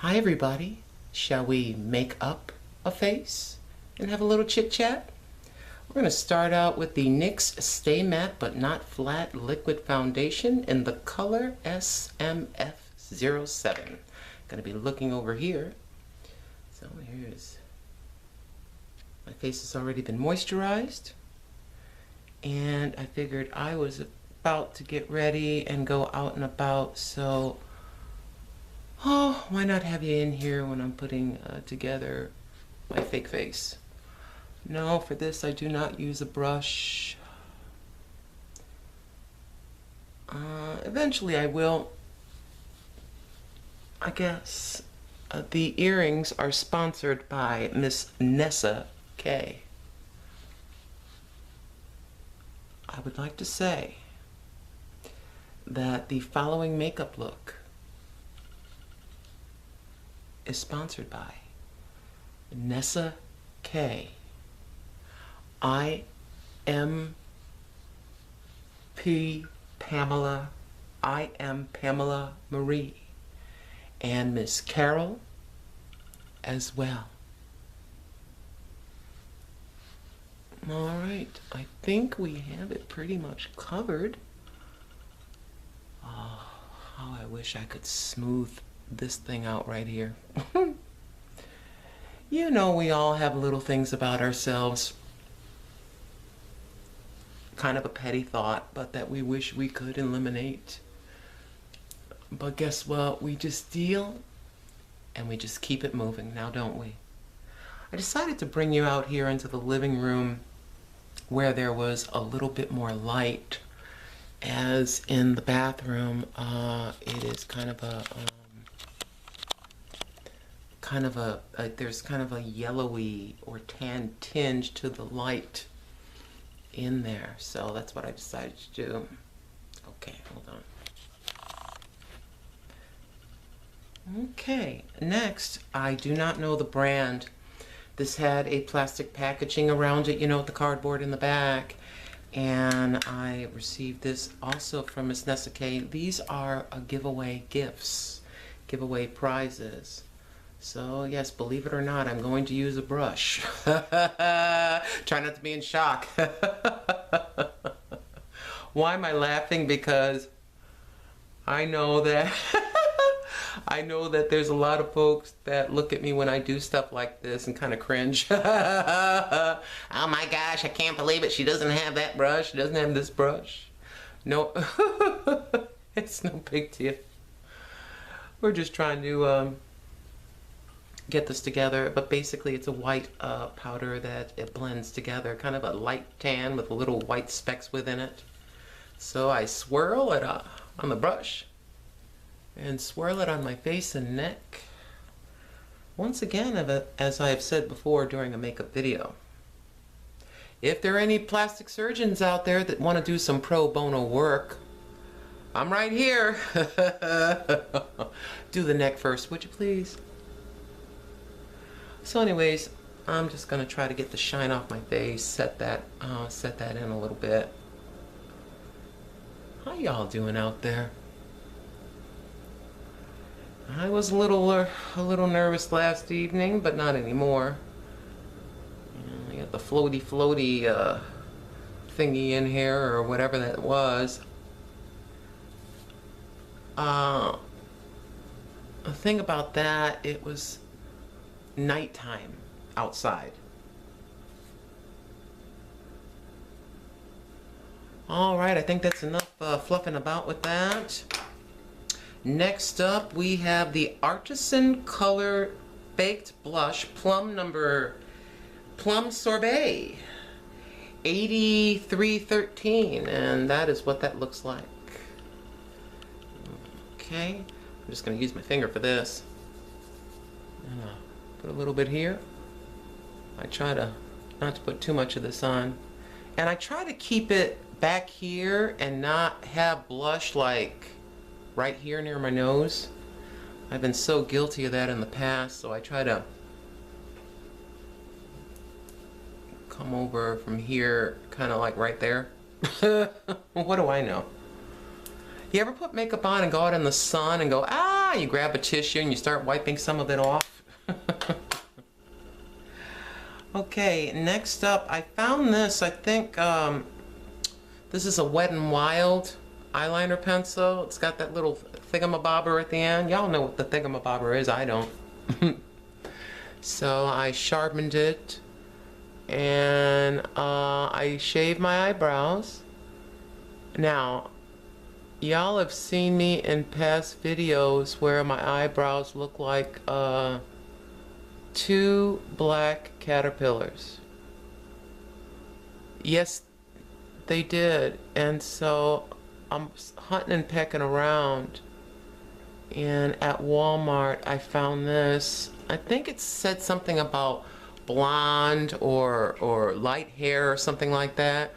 Hi everybody, shall we make up a face and have a little chit chat? We're going to start out with the NYX Stay Matte But Not Flat Liquid Foundation in the color SMF07. Going to be looking over here. So here's, my face has already been moisturized, and I figured I was about to get ready and go out and about, so why not have you in here when I'm putting together my fake face? No, for this I do not use a brush. Eventually I will, I guess. The earrings are sponsored by Miss Nessa K. I would like to say that the following makeup look is sponsored by Nessa K. I am Pamela. I am Pamela Marie. And Miss Carol as well. Alright, I think we have it pretty much covered. Oh, how I wish I could smooth this thing out right here. You know, we all have little things about ourselves. Kind of a petty thought, but that we wish we could eliminate. But guess what? We just deal and we just keep it moving now, don't we? I decided to bring you out here into the living room where there was a little bit more light, as in the bathroom it is kind of a there's kind of a yellowy or tan tinge to the light in there, so that's what I decided to do. Okay, hold on. Okay, next, I do not know the brand. This had a plastic packaging around it, you know, with the cardboard in the back. And I received this also from Miss Nessa K. These are giveaway gifts, giveaway prizes. So yes, believe it or not, I'm going to use a brush. Try not to be in shock. Why am I laughing? Because I know that I know that there's a lot of folks that look at me when I do stuff like this and kind of cringe. Oh my gosh, I can't believe it. She doesn't have that brush. She doesn't have this brush. No, it's no big deal. We're just trying to get this together. But basically it's a white powder that it blends together. Kind of a light tan with little white specks within it. So I swirl it on the brush and swirl it on my face and neck. Once again, as I have said before during a makeup video, if there are any plastic surgeons out there that want to do some pro bono work, I'm right here. Do the neck first, would you please? So anyways, I'm just gonna try to get the shine off my face, set that in a little bit. How y'all doing out there? I was a little nervous last evening, but not anymore. I got the floaty thingy in here, or whatever that was. The thing about that, it was nighttime outside. Alright, I think that's enough fluffing about with that. Next up, we have the Artisan Color Baked Blush Plum Sorbet 8313, and that is what that looks like. Okay, I'm just going to use my finger for this. Put a little bit here. I try to not to put too much of this on, and I try to keep it back here and not have blush like right here near my nose. I've been so guilty of that in the past, so I try to come over from here, kind of like right there. What do I know? You ever put makeup on and go out in the sun and go, ah, You grab a tissue and you start wiping some of it off. Okay, next up, I found this. I think this is a Wet n Wild eyeliner pencil. It's got that little thingamabobber at the end. Y'all know what the thingamabobber is. I don't. So I sharpened it, and I shaved my eyebrows. Now, y'all have seen me in past videos where my eyebrows look like 2 black caterpillars. Yes, they did. And so I'm hunting and pecking around, and at Walmart I found this. I think it said something about blonde or light hair or something like that.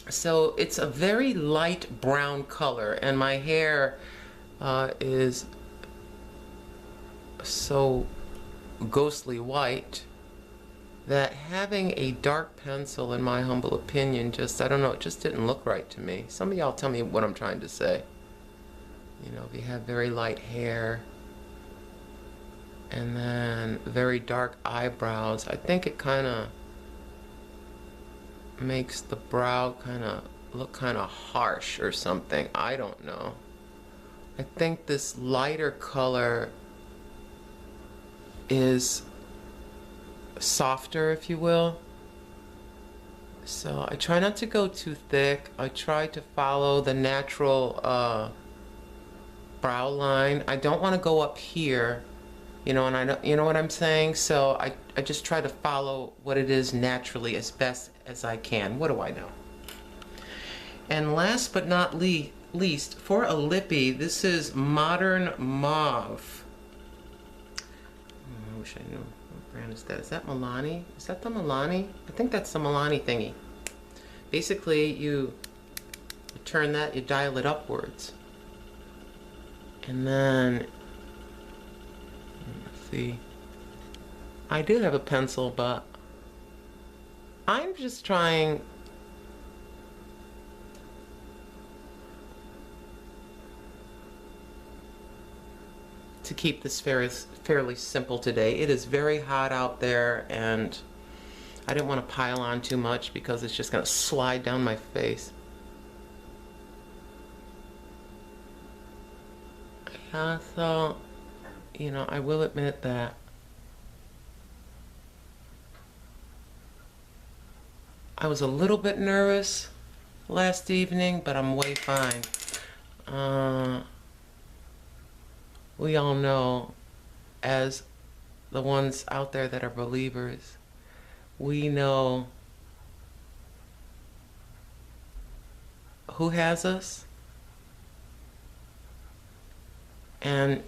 So it's a very light brown color, and my hair is so ghostly white that having a dark pencil, in my humble opinion, just, I don't know, it just didn't look right to me. Some of y'all tell me what I'm trying to say. You know, if you have very light hair and then very dark eyebrows, I think it kind of makes the brow kind of look kind of harsh or something. I don't know. I think this lighter color is softer, if you will. So I try not to go too thick. I try to follow the natural brow line. I don't want to go up here, you know, and I know, you know what I'm saying? So I just try to follow what it is naturally as best as I can. What do I know? And last but not least, for a lippy, this is Modern Mauve. I wish I knew. What brand is that? Is that Milani? Is that the Milani? I think that's the Milani thingy. Basically, you turn that, you dial it upwards. And then, let's see. I do have a pencil, but I'm just trying to keep this fairly simple today. It is very hot out there, and I didn't want to pile on too much because it's just going to slide down my face. So, you know, I will admit that I was a little bit nervous last evening, but I'm way fine. We all know, as the ones out there that are believers, we know who has us, and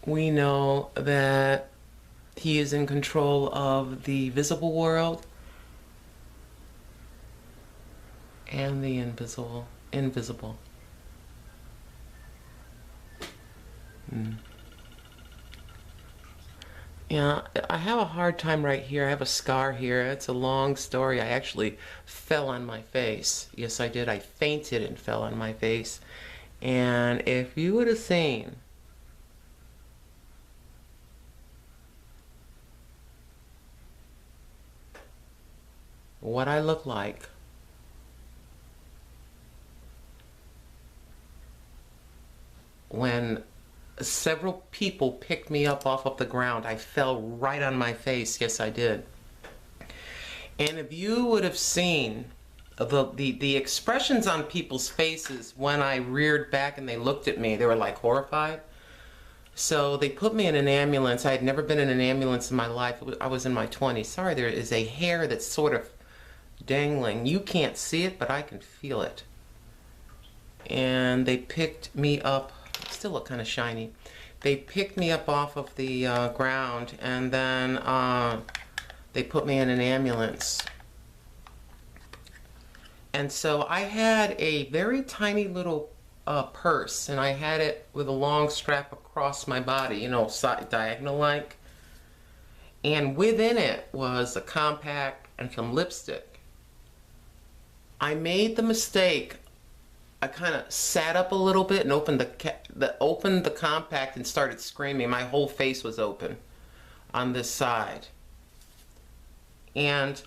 we know that He is in control of the visible world and the invisible. Yeah, I have a hard time right here. I have a scar here. It's a long story. I actually fell on my face. Yes, I did. I fainted and fell on my face. And if you would have seen what I look like when several people picked me up off of the ground. I fell right on my face. Yes, I did. And if you would have seen the expressions on people's faces when I reared back and they looked at me, they were like horrified. So they put me in an ambulance. I had never been in an ambulance in my life. I was in my 20s. Sorry, there is a hair that's sort of dangling. You can't see it, but I can feel it. And they picked me up. Still look kind of shiny. They picked me up off of the ground, and then they put me in an ambulance. And so I had a very tiny little purse, and I had it with a long strap across my body, you know, diagonal like. And within it was a compact and some lipstick. I made the mistake I kind of sat up a little bit and opened the compact and started screaming. My whole face was open on this side. And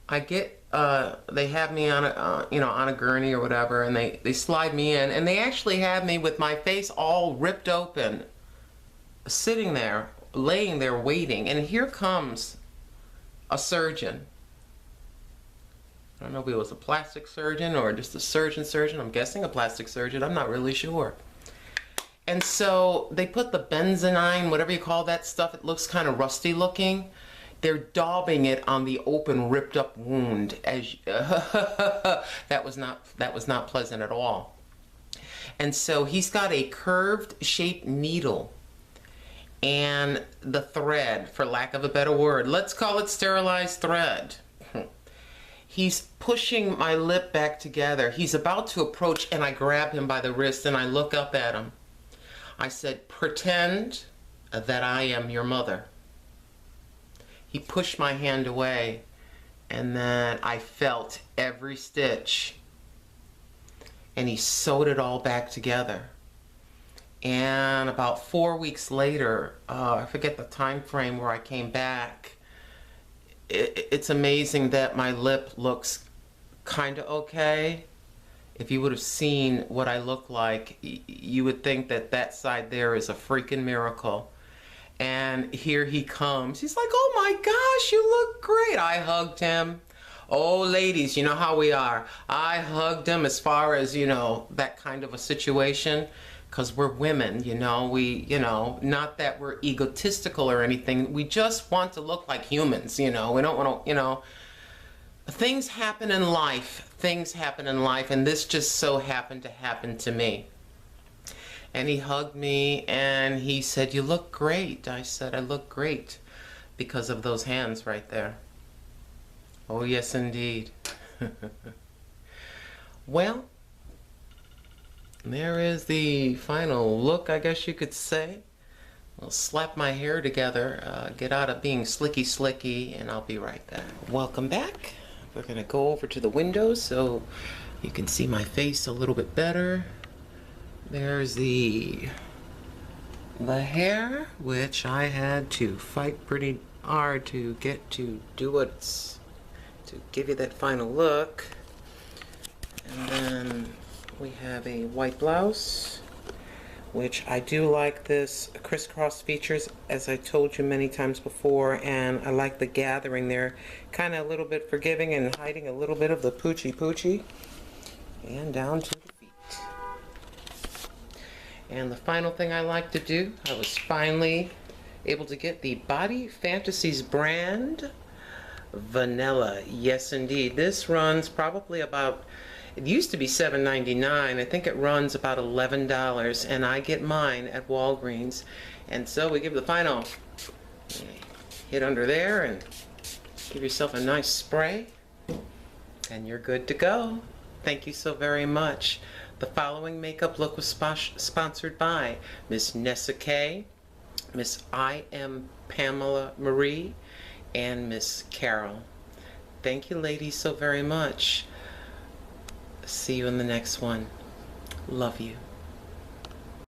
I get, they have me on a, on a gurney or whatever, and they slide me in, and they actually have me with my face all ripped open, sitting there, laying there waiting, and here comes a surgeon. I don't know if it was a plastic surgeon or just a surgeon. I'm guessing a plastic surgeon. I'm not really sure. And so they put the benzenine, whatever you call that stuff. It looks kind of rusty looking. They're daubing it on the open, ripped up wound. As that was not pleasant at all. And so he's got a curved shaped needle and the thread, for lack of a better word, let's call it sterilized thread. He's pushing my lip back together. He's about to approach, and I grab him by the wrist and I look up at him. I said, "Pretend that I am your mother." He pushed my hand away, and then I felt every stitch, and he sewed it all back together. And about 4 weeks later, I forget the time frame where I came back, it's amazing that my lip looks kind of okay. If you would have seen what I look like, you would think that that side there is a freaking miracle. And here he comes. He's like, "Oh my gosh, you look great." I hugged him. Oh, ladies, you know how we are. I hugged him as far as, that kind of a situation. Because we're women, we, not that we're egotistical or anything. We just want to look like humans, we don't want to, things happen in life. Things happen in life, and this just so happened to happen to me. And he hugged me, and he said, "You look great." I said, "I look great because of those hands right there." Oh, yes, indeed. Well, there is the final look, I guess you could say. I'll slap my hair together, get out of being slicky, and I'll be right back. Welcome back. We're going to go over to the window so you can see my face a little bit better. There's the hair, which I had to fight pretty hard to get to do what's, to give you that final look. And then we have a white blouse, which I do like this crisscross features, as I told you many times before, and I like the gathering there, kind of a little bit forgiving and hiding a little bit of the poochie, and down to the feet. And the final thing I like to do, I was finally able to get the Body Fantasies brand vanilla. Yes, indeed. This runs probably about, it used to be $7.99. I think it runs about $11, and I get mine at Walgreens. And so we give the final hit under there and give yourself a nice spray, and you're good to go. Thank you so very much. The following makeup look was sponsored by Miss Nessa K, Miss I Am Pamela Marie, and Miss Carol. Thank you, ladies, so very much. See you in the next one. Love you.